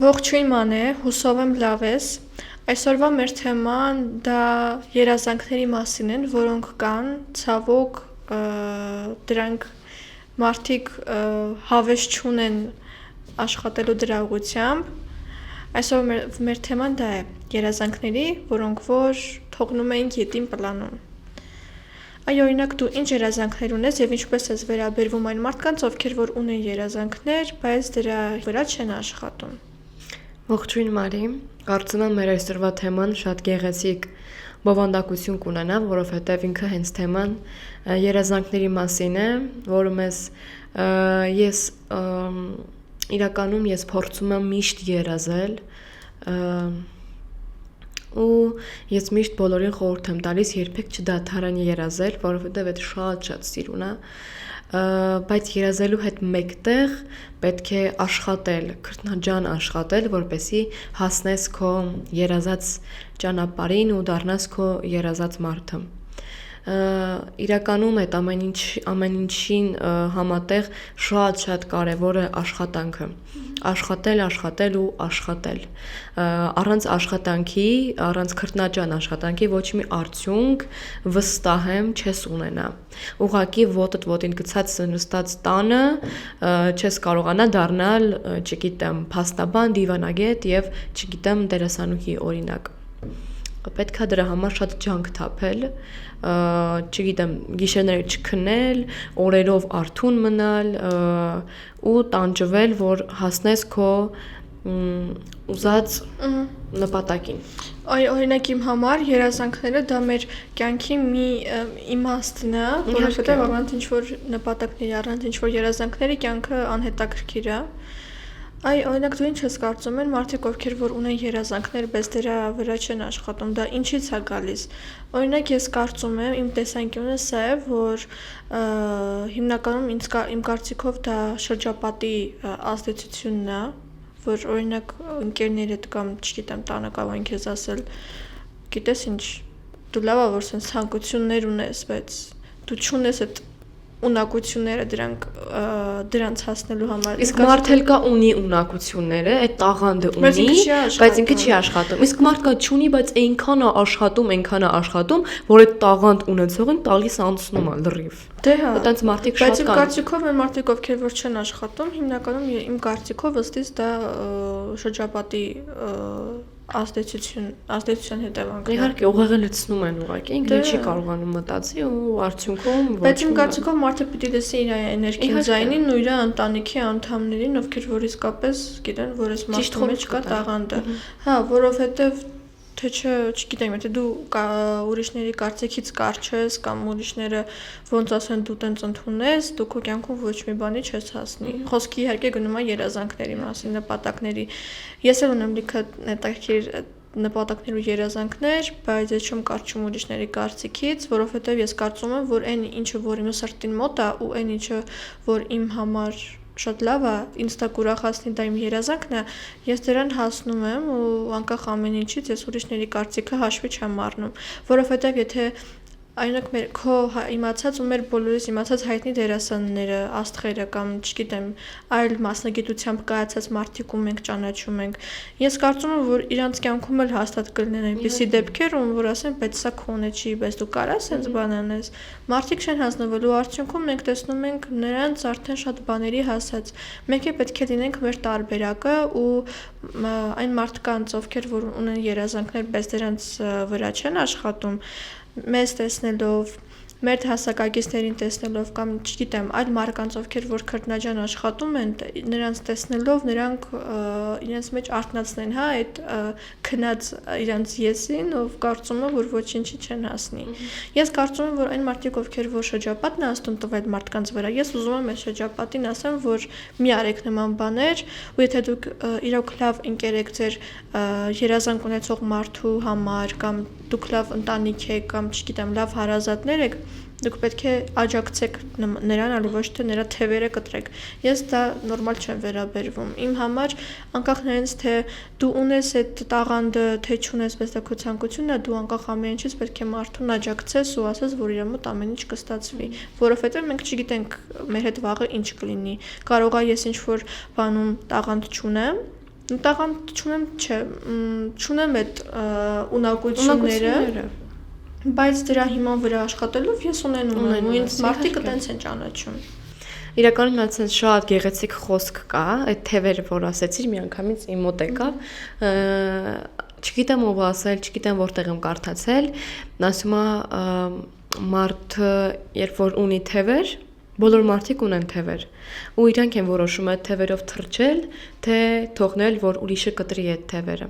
Ողջույն մանե, հուսով եմ լավ ես։ Այսօրվա մեր թեման դա երազանքների մասին են, որոնք կան, ցավոք, դրանք մարդիկ հավես չունեն աշխատելու դրա ուղղությամբ։ Այսօր մեր թեման դա է երազանքների, որոնք որ թողնում ենք ետին պլանում։ Այ օրինակ դու ինչ երազանքներ ունես եւ ինչպես ես վերաբերվում այն մարդկանց, ովքեր որ ունեն երազանքներ, բայց դրա վրա չեն աշխատում։ Ողջույն Մարի, կարծում եմ մեր այսօրվա թեման շատ գեղեցիկ բովանդակություն կունենա, որովհետև ինքը հենց թեման երազանքների մասին է, որը ես իրականում փորձում եմ միշտ երազել ու ես միշտ բոլորին խորհուրդ եմ տալիս երբեք չդադարեն երազել, որովհետև այդ շատ սիրուն է, բայց երազելու հետ մեկտեղ պետք է աշխատել, քրտնաջան աշխատել, որպեսզի հասնես քո երազած ճանապարհին ու դառնաս քո երազած մարդը։ Իրականում այդ ամեն ինչին համատեղ շատ կարևոր է աշխատանքը։ Աշխատել ու աշխատել։ Առանց աշխատանքի, առանց քրտնաջան աշխատանքի ոչ մի արդյունք վստահ եմ չես ունենա։ Ուղղակի ոտդ ոտին գցած նստած տանը չես կարողանա դառնալ, չգիտեմ, փաստաբան, դիվանագետ եւ չգիտեմ դերասանուհի օրինակ։ Պետք է դրա համար շատ ջանք թափել, չգիտեմ, գիշերները չքնել, օրերով արթուն մնալ ու տանջվել, որ հասնես քո ուզած նպատակին։ Այ օրինակ իմ համար երազանքները դա մեր կյանքի մի իմաստն է, որովհետև առանց ինչ-որ նպատակների, առանց ինչ-որ երազանքների կյանքը անհետաքրքիր է։ Այ օրինակ դու ինչ ես կարծում են մարդիկ ովքեր որ ունեն երազանքներ, բայց դրա վրա չեն աշխատում, դա ինչից է գալիս։ Օրինակ ես կարծում եմ, իմ տեսանկյունը սա է, որ հիմնականում իմ կարծիքով դա շրջապատի ազդեցությունն է, որ օրինակ ընկերներդ կամ չգիտեմ, տանը կարող են քեզ ասել, գիտես ինչ, դու լավ է որ sense ցանկություններ ունես, բայց դու չունես այդ ունակությունները դրանց հասնելու համար։ Իսկ մարդ էլ կա ունի ունակությունները, այդ տաղանդը ունի, բայց ինքը չի աշխատում։ Իսկ մարդ կա չունի, բայց այնքան է աշխատում, որ այդ տաղանդ ունեցողին տալիս անցնում է լրիվ։ Դե հա։ Այդպես մարդիկ շատ կան։ Բայց իմ կարծիքով այն մարդիկ ովքեր որ չեն աշխատում, հիմնականում իմ կարծիքով ըստիս դա շրջապատի ազդեցության հետևանքն է։ Իհարկե, ուղեղը լցնում են ուղղակի, ինքը չի կարողանում մտածի ու արդյունքում Բայց իմ կարծիքով մարդը պիտի դեսի իր էներգին ձայնին ու իր ընտանիքի անդամներին, ովքեր որ իսկապես գիտեն, որ այս մարդու մեջ կա տաղանդը։ Հա, որովհետև թե չգիտեմ, եթե դու ուրիշների կարծիքից կարճ ես կամ ուրիշները ոնց ասեն դու տենց ընդունես, դու քո կյանքում ոչ մի բանի չես հասնի։ Խոսքը իհարկե գնում է երազանքների մասին, նպատակների։ Ես էլ ունեմ լիքը հետաքրքիր նպատակներ ու երազանքներ, բայց ես չեմ կարճում ուրիշների կարծիքից, որովհետև ես կարծում եմ, որ այն ինչը որ իմ սրտին մոտ է ու այն ինչը որ իմ համար շատ լավ է, ինձ դա կուրախացնի, դա իմ երազանքն է, ես դրան հասնում եմ ու անկախ ամեն ինչից ես ուրիշների կարծիքը հաշվի չեմ առնում, որովհետև եթե այնակ քո իմացած ու մեր բոլորիս իմացած հայտնի դերասանները, աստղերը կամ չգիտեմ, այլ մասնագիտությամբ կայացած մարդիկ ու մենք ճանաչում ենք, ես կարծում եմ, որ իրանց կյանքում էլ հաստատ կլինեն այնպիսի դեպքեր, որ ասեն, բայց սա քոնը չի, բայց դու կարաս հենց բան անես։ Մարդիկ չեն հանձնվելու արդյունքում մենք տեսնում ենք նրանց արդեն շատ բաների հասած։ Մենք պետք է լինենք մեր տարբերակը ու այն մարդկանց, ովքեր որ ունեն երազանքներ, բայց դրանց վրա չեն աշխատում, մեզ տեսնելով, մեր հասակակիցներին տեսնելով կամ չգիտեմ, այլ մարդկանց, ովքեր որ քրտնաջան աշխատում են, նրանց տեսնելով, նրանք իրենց մեջ արթնացնեն, հա, այդ քնած իրենց եսին, ով կարծում է, որ ոչինչի չեն հասնի։ Ես կարծում եմ, որ այն մարդիկ, ովքեր որ շրջապատն է աստում տվել մարդկանց վրա, ես ուզում եմ այս շրջապատին ասեմ, որ մի արեք նման բաներ, ու եթե դուք իրոք լավ ընկեր եք ձեր երազանք ունեցող մարդու համար կամ դուք լավ ընտանիք եք կամ չգիտեմ, լավ հարազատներ եք, դուք պետք է աջակցեք նրան, այլ ոչ թե նրա թևերը կտրեք։ Ես դա նորմալ չեմ վերաբերվում։ Իմ համար անկախ նրանից թե դու ունես այդ տաղանդը, թե չունես, բայց դա քո ցանկությունն է, դու անկախ ամեն ինչից պետք է մարդուն աջակցես ու ասես, որ իր մոտ ամեն ինչ կստացվի, որովհետև մենք չգիտենք մեր հետ վաղը ինչ կլինի։ Կարող է ես ինչ-որ բանում տաղանդ չունեմ, Տաղանդ չունեմ, չէ, չունեմ այդ ունակությունները, բայց դրա հիման վրա աշխատելով ես ունենում եմ, ու ինձ մարդիկը տենց են ճանաչում։ Իրականում նա ցենց շատ գեղեցիկ խոսք կա, այդ թևերը, որ ասեցիր, միանգամից իմ մոտ եկավ, չգիտեմ ով ասել, չգիտեմ որտեղ եմ կարդացել, ասում է մարդը, երբ որ ունի թևեր, բոլոր մարդիկ ունեն թևեր, ու իրանք են որոշում այդ թևերով թռչել, թե թողնել, որ ուրիշը կտրի այդ թևերը։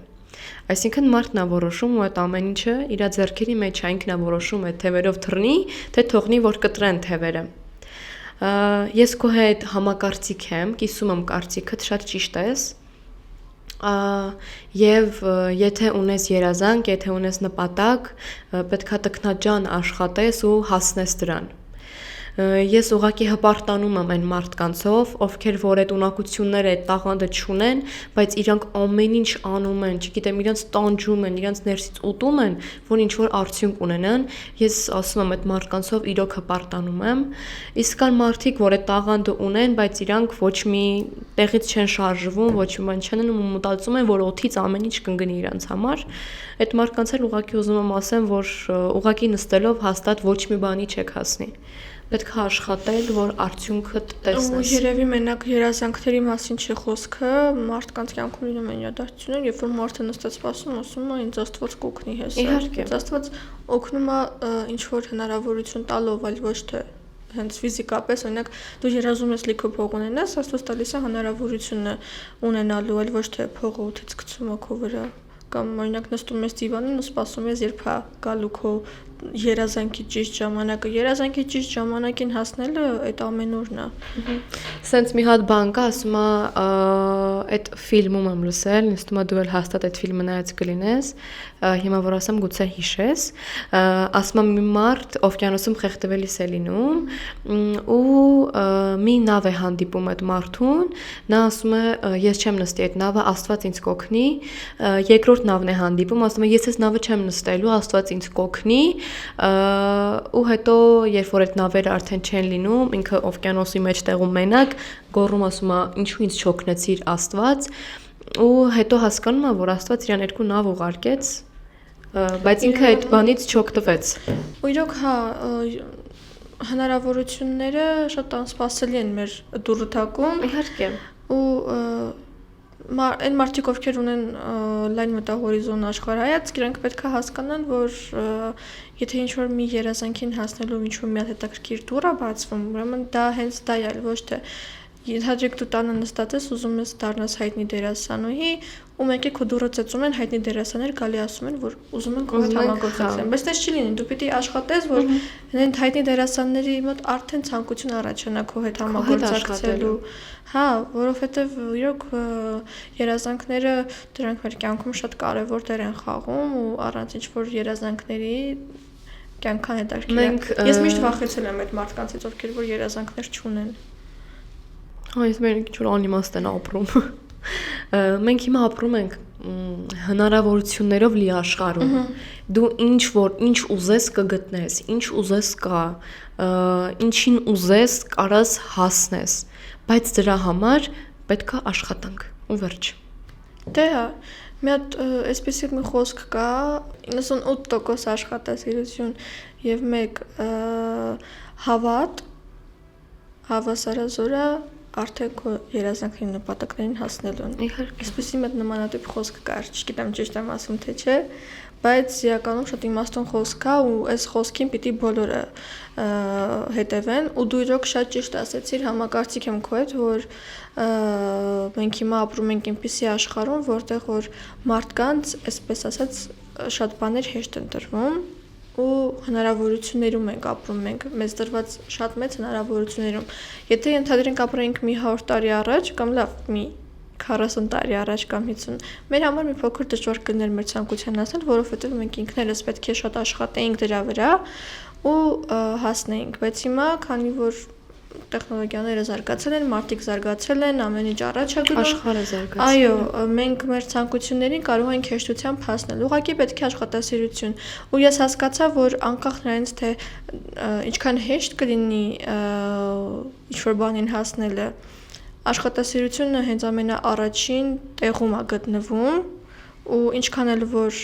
Այսինքն մարդն է որոշում ու այդ ամեն ինչը իր ձեռքերի մեջ է, ինքն է որոշում այդ թևերով թռնի, թե թողնի, որ կտրեն թևերը։ Ես քո հետ համակարծիք եմ, կիսում եմ կարծիքդ, շատ ճիշտ ես։ Եվ եթե ունես երազանք, եթե ունես նպատակ, պետքա տքնաջան աշխատես ու հասնես դրան։ Ես ուղղակի հպարտանում եմ այն մարդկանցով, ովքեր որ այդ ունակությունները, այդ տաղանդը չունեն, բայց իրանք ամեն ինչ անում են, չգիտեմ, իրանք տանջում են, իրանք ներսից ուտում են, որ ինչ որ արդյունք ունենան։ Ես ասում եմ, այդ մարդկանցով իրոք հպարտանում եմ։ Իսկ կան մարդիկ, որ այդ տաղանդը ունեն, բայց իրանք ոչ մի տեղից չեն շարժվում, ոչ մի բան չեն անում ու մտածում են, որ օդից ամեն ինչ կընկնի իրանք համար։ Այդ մարդկանց էլ ուղղակի ուզում եմ ասեմ, որ ուղղակի նստելով հաստատ ոչ մի բանի չեք հասնի։ Պետք է աշխատել, որ արդյունքը տեսնես։ Ու երևի մենակ երազանքների մասին չի խոսքը, մարդկանց կյանքում լինում են իրադարձություններ, երբ որ մարդը նստած սպասում, ասում է, ինձ Աստված կօգնի հեսա։ Իհարկե։ Աստված օգնում է ինչ որ հնարավորություն տալով, այլ ոչ թե հենց ֆիզիկապես, օրինակ դու երազում ես լիքը փող ունենաս, Աստված տալիս է հնարավորությունը ունենալու, այլ ոչ թե փողը օդից գցում է քո վրա։ Կամ օրինակ նստում ես դիվանին ու սպասում ես, երբ հա գալու քո երազանքի ճիշտ ժամանակը։ Երազանքի ճիշտ ժամանակին հասնելը այդ ամեն օրն է։ Սենց մի հատ բան կա, ասում է, այդ ֆիլմում եմ լսել, նստում է դու էլ հաստատ այդ ֆիլմը նայած կլինես, հիմա որ ասեմ գուցե հիշես, ասում է մի մարդ օվկիանոսում խեղդվելիս է լինում ու մի նավ է հանդիպում այդ մարդուն, նա ասում է ես չեմ նստի այդ նավը, Աստված ինձ կօգնի, երկրորդ նավն է հանդիպում, ասում է ես այս նավը չեմ նստելու, Աստված ինձ կօգնի, ու հետո երբ որ այդ նավերը արդեն չեն լինում, ինքը օվկիանոսի մեջ տեղում մենակ գոռում ասում է ինչու ինձ չօգնեցիր Աստված, ու հետո հասկանում է որ Աստված իրան երկու նավ ուղարկեց, բայց ինքը այդ բանից չօգտվեց։ Ու իրոք հա հնարավորությունները շատ անսպասելի են մեր դուրդակում։ Իհարկե։ Ու այն մարդիկ, ովքեր ունեն լայն մտահորիզոն աշխարհայացք, իրենք պետք է հասկանան, որ եթե ինչ-որ մի երազանքին հասնելու ինչ-որ մի հետաքրքիր դուռ է բացվում, ուրեմն դա հենց դա է, ոչ թե Ենթադրեք դու տանը նստած ես, ուզում ես դառնաս հայտնի դերասանուհի, ու մեկը քո դուռը ծեծում են հայտնի դերասաններ գալի ասում են, որ ուզում են քո հետ համագործակցեն։ Բայց դες չի լինի, դու պիտի աշխատես, որ այն հայտնի դերասանների մոտ արդեն ցանկություն առաջանա քո հետ համագործակցելու։ Հա, որովհետև իրոք երազանքները դրանք մեր կյանքում շատ կարևոր դեր են խաղում ու առանց ինչ-որ երազանքների կյանքան հետաքրքիր։ Ես միշտ վախեցել եմ այդ մարդկանցից, ովքեր որ երազանքներ չունեն։ Այս մենք ինչ-որ անիմաստ են ապրում։ Մենք հիմա ապրում ենք հնարավորություններով լի աշխարհում։ Դու ինչ ուզես կգտնես, ինչ ուզես կա, ինչին ուզես կարաս հասնես, բայց դրա համար պետք է աշխատանք ու վերջ։ Դե հա, մի հատ այսպեսի մի խոսք կա, 98% աշխատասիրություն եւ 1 հավատ, հավասարազորը արդեն քո երազանքների նպատակներին հասնելուն։ Իհարկե։ Այսպեսի մեծ նմանատիպ խոսք կար, չգիտեմ ճիշտ եմ ասում թե չէ, բայց իրականում շատ իմաստուն խոսք է ու այս խոսքին պիտի բոլորը հետևեն ու դու իրոք շատ ճիշտ ասեցիր, համակարծիք եմ քո հետ, որ մենք հիմա ապրում ենք այնպիսի աշխարհում, որտեղ որ մարդկանց, այսպես ասած, շատ բաներ հեշտ են տրվում ու հնարավորություններում ենք ապրում մենք, մեզ տրված շատ մեծ հնարավորություններում։ Եթե ենթադրենք ապրենք մի 100 տարի առաջ կամ լավ մի 40 տարի առաջ կամ 50, մեր համար մի փոքր դժվար կլիներ մեր ցանկության հասնել, որովհետև մենք ինքներս պետք է շատ աշխատեինք դրա վրա ու հասնեինք, բայց հիմա քանի որ տեխնոլոգիաները զարգացել են, մարդիկ զարգացել են, ամեն ինչ առաջ է գնում։ Աշխարհը զարգացել։ Այո, մենք մեր ցանկություններին կարող ենք հեշտությամբ հասնել։ Ուղղակի պետք է աշխատասիրություն։ Ու ես հասկացա, որ անկախ նրանից թե ինչքան հեշտ կլինի ինչ-որ բանին հասնելը, Աշխատասիրությունը հենց ամենաառաջին տեղում է գտնվում ու ինչքան էլ որ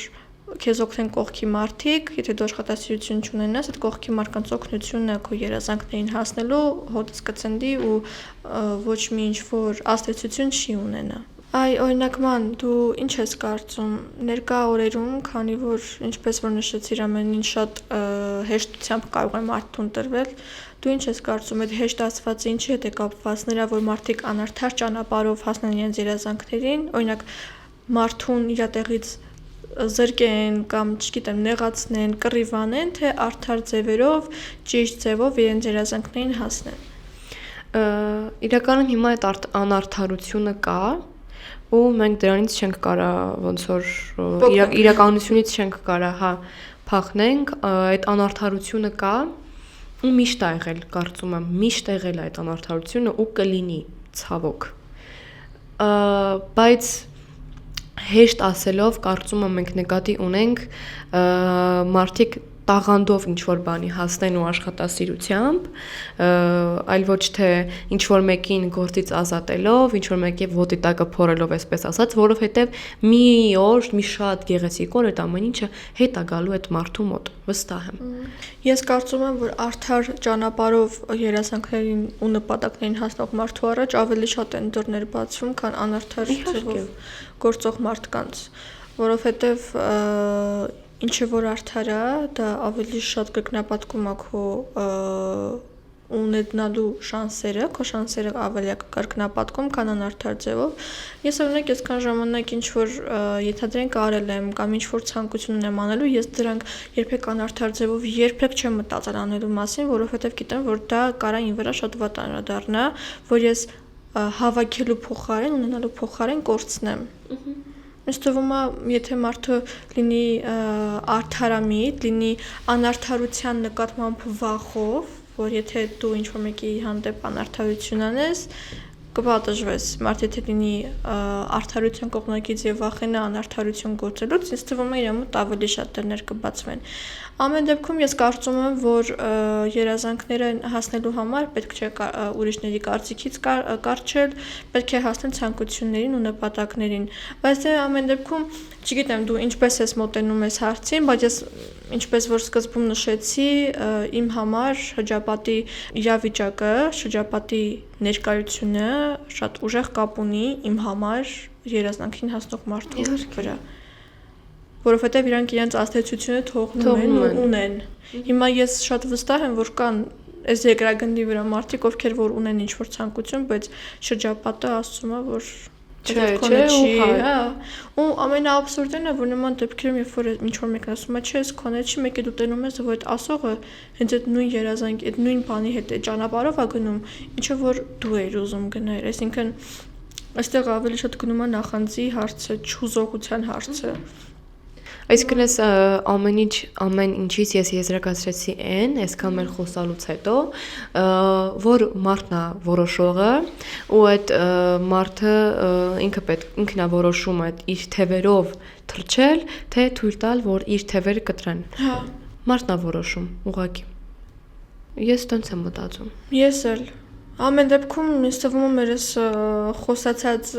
քեզ օգնեն կողքի մարդիկ, եթե դու աշխատասիրություն չունենաս, այդ կողքի մարդկանց օգնությունը քո երազանքներին հասնելու հոտս կծնդի ու ոչ մի ինչ-որ ազդեցություն չի ունենա։ Օրինակ ման, դու ինչ ես կարծում ներկա օրերում, քանի որ ինչպես որ նշեցիր ամեն ինչ շատ հեշտությամբ կարող է մարդուն տրվել, դու ինչ ես կարծում այդ հեշտացվածը ինչի հետ է կապված, նրա որ մարդիկ անարդար ճանապարհով հասնեն իրենց երազանքներին, օրինակ մարդուն իր տեղից զրկեն կամ չգիտեմ նեղացնեն, կռիվանեն, թե արդար ձևերով, ճիշտ ձևով իրենց երազանքներին հասնեն։ Իրականում հիմա այդ անարդարությունը կա ու մենք դրանից չենք կարա ոնց որ իրականությունից չենք կարա, հա, փախնենք, այդ անարդարությունը կա ու միշտ ա եղել, կարծում եմ, միշտ եղել այդ անարդարությունը ու կլինի, ցավոք։ Բայց հեշտ ասելով կարծում եմ մենք նկատի ունենք մարդիկ տաղանդով ինչ-որ բանի հասնեն ու աշխատասիրությամբ, այլ ոչ թե ինչ-որ մեկին գործից ազատելով, ինչ-որ մեկի ոտի տակը փորելով, այսպես ասած, որովհետև մի օր, մի շատ գեղեցիկ օր այդ ամեն ինչը հետ է գալու այդ մարդու մոտ, վստահ եմ։ Ես կարծում եմ, որ արդար ճանապարհով երազանքներին ու նպատակներին հասնող մարդու առաջ ավելի շատ են դռներ բացվում, քան անարդար ձևով գործող մարդկանց, որովհետև ինչը որ արդար է, դա ավելի շատ կրկնապատկում է քո ունենալու շանսերը, քո շանսերը ավելի կրկնապատկում, քան անարդար ձևով։ Ես օրինակ այսքան ժամանակ ինչ որ ենթադրենք արել եմ կամ ինչ որ ցանկություն ունեմ անելու, ես դրանք երբեք անարդար ձևով երբեք չեմ մտածել անելու մասին, որովհետև գիտեմ, որ դա կարա ին վրա շատ վատ անդրադառնա, որ ես հավաքելու փոխարեն, ունենալու փոխարեն կորցնեմ։ Ինձ թվում է, եթե մարդը լինի արդարամիտ, լինի անարդարության նկատմամբ վախով, որ եթե դու ինչ-որ մեկի հանդեպ անարդարություն անես, կպատժվես, մարդ եթե լինի արդարության կողմնակից եւ վախենա անարդարություն գործելուց, ինձ թվում է իր մոտ ավելի շատ դռներ կբացվեն։ Ամեն դեպքում ես կարծում եմ, որ երազանքները հասնելու համար պետք չէ ուրիշների կարծիքից կարճել, պետք է հասնել ցանկություններին ու նպատակներին։ Բայց ամեն դեպքում, չգիտեմ, դու ինչպես ես մոտենում ես հարցին, բայց ես ինչպես որ սկզբում նշեցի, իմ համար շրջապատի իրավիճակը, շրջապատի ներկայությունը շատ ուժեղ կապ ունի իմ համար երազանքին հասնող մարդու վրա, որովհետև իրանք իրենց ազդեցությունը թողնում են ու ունեն։ Հիմա ես շատ վստահ եմ, որ կան այս երկրագնդի վրա մարդիկ, ովքեր որ ունեն ինչ-որ ցանկություն, բայց շրջապատը ասում է, որ չի, հա։ Ու ամենաաբսուրդն է, որ նման դեպքերում, երբ որ ինչ-որ մեկն ասում է, չէ, ես քոնե չի, մեկ է դու տենում ես, որ այդ ասողը հենց այդ նույն երազանքի, այդ նույն բանի հետ է ճանապարհով է գնում, ինչը որ դու ես ուզում գնալ, այսինքն այստեղ ավելի շատ գնում է նախանձի հարցը, չուզողության հարցը։ Այսինքն ես ամեն ինչից ես եզրակացրեցի այն, այսքան մեր խոսալուց հետո, որ մարդն է որոշողը ու այդ մարդը ինքն է որոշում այդ իր թևերով թռչել, թե թույլ տալ, որ իր թևերը կտրեն։ Հա։ Մարդն է որոշում, ուղղակի։ Ես տենց եմ մտածում։ Ես էլ ամեն դեպքում ինձ թվում է մեր այս խոսացած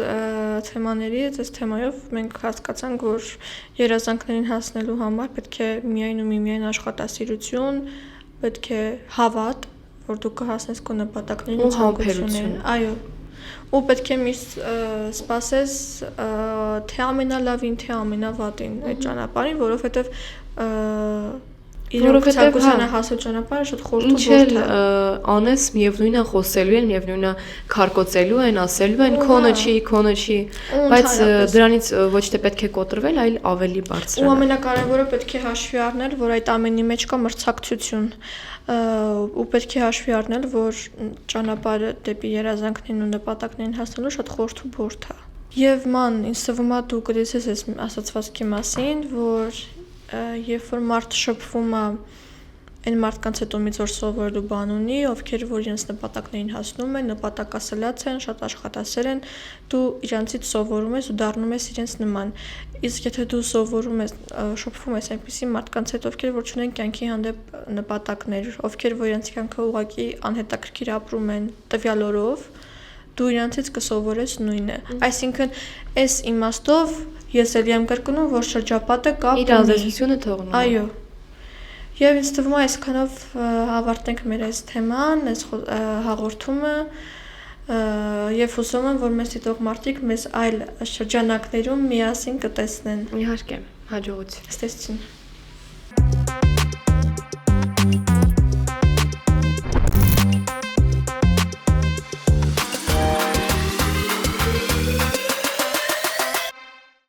թեմաներից, այս թեմայով մենք հասկացանք, որ երազանքներին հասնելու համար պետք է միայն ու միմիայն աշխատասիրություն, պետք է հավատ, որ դու կհասնես քո նպատակներին ու ցանկություններին։ Այո։ Ու պետք է միշտ սպասես թե ամենալավին, թե ամենավատին այդ ճանապարհին, որովհետև Որովհետև ցանկությանը հասու ճանապարհը շատ խորտ ու ворթ է։ Անես միևնույնն է խոսելու են, միևնույնն է քարկոծելու են, ասելու են քոնը չի, բայց դրանից ոչ թե պետք է կոտրվել, այլ ավելի բարձրանալ։ Ու ամենակարևորը պետք է հաշվի առնել, որ այդ ամենի մեջ կա մրցակցություն, ու պետք է հաշվի առնել, որ ճանապարհը դեպի երազանքներին ու նպատակներին հասնելու շատ խորտ ու ворթ է։ Եվ ման, ինձ թվում է դու կտեսես այս ասացվածքի մասին, որ երբ որ մարդ շփվում է այն մարդկանց հետ, ումից որ սովորելու բան ունի, ովքեր որ իրենց նպատակներին հասնում են, նպատակասլաց են, շատ աշխատասեր են, դու իրանցից սովորում ես ու դառնում ես իրենց նման։ Իսկ եթե դու սովորում ես, շփվում ես այնպիսի մարդկանց հետ, ովքեր որ չունեն կյանքի հանդեպ նպատակներ, ովքեր որ իրենց կյանքը ուղղակի անհետաքրքիր ապրում են տվյալ օրով, դու իրանցից կսովորես նույնը։ Այսինքն, այս իմաստով ես էլ եմ կրկնում, որ շրջապատը կապ ունի։ Իր ազդեցությունը թողնում է։ Այո։ Եվ ինձ թվում է այսքանով ավարտենք մեր այս թեման, այս հաղորդումը եւ հուսում եմ, որ մեզ դիտող մարդիկ մեզ այլ շրջանակներում միասին կտեսնեն։ Իհարկե, հաջողություն։ Ստեսություն։